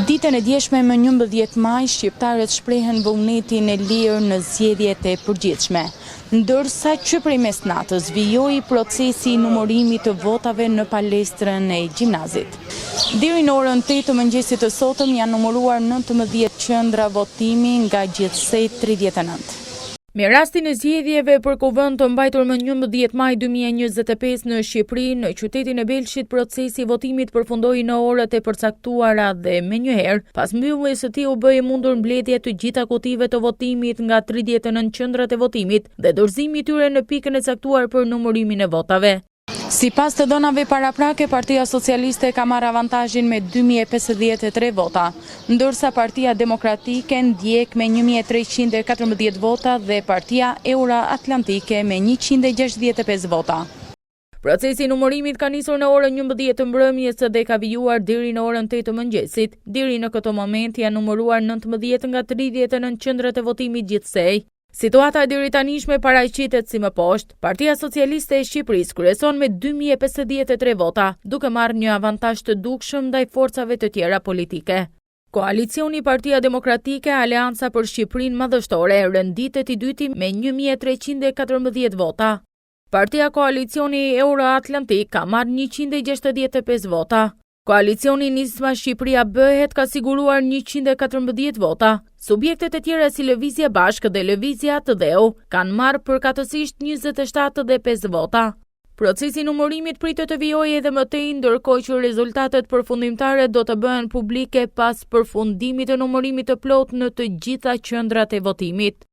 Ditën e djeshme më 11 maj, shqiptarët shprehen vullnetin e lirë në zgjedhjet e përgjithshme, ndërsa që prej mesnatës vijoi procesi i numërimit të votave në palestrën e gjimnazit. Deri në orën 8 të mëngjesit të sotëm janë numëruar 19 qendra votimi nga gjithsej 39. Me rastin e zgjedhjeve për kuvend të mbajtur më 11 maj 2025 në Shqipëri, në qytetin e Belshit procesi i votimit përfundoi në orët e përcaktuara dhe menjëherë, pas mbylljes së tij u bë e mundur mbledhja të gjitha kutive të votimit nga 39 qendrat e votimit dhe dorëzimi i tyre në pikën e caktuar për numërimin e votave. Sipas të dhënave paraprake, Partia Socialiste ka marrë avantazhin me 2053 vota, ndërsa Partia Demokratike ndjek me 1314 vota dhe Partia Euro-Atlantike me 165 vota. Procesi i numërimit ka nisur në orën 11 të mbrëmjes dhe ka vijuar deri në orën 8 të mëngjesit. Deri në këtë moment janë numëruar 19 nga 39 qendrat e votimit gjithsej. Situata e deri tanishme paraqitet si më poshtë. Partia Socialiste e Shqipërisë kryeson me 2053 vota, duke marrë një avantazh të dukshëm ndaj forcave të tjera politike. Koalicioni Partia Demokratike Aleanca për Shqipërinë Madhështore renditet i dyti me 1314 vota. Partia Koalicioni Euro-Atlantik ka marrë 165 vota. Koalicioni Nisma Shqipëria Bëhet ka siguruar 114 vota. Subjektet e tjera si Lëvizja Bashkë dhe Lëvizja të Dheu kanë marrë përkatësisht 27 dhe 5 vota. Procesi i numërimit pritet të vijojë edhe më tej, ndërkohë që rezultatet përfundimtare do të bëhen publike pas përfundimit të numërimit të plotë në të gjitha qendrat e votimit.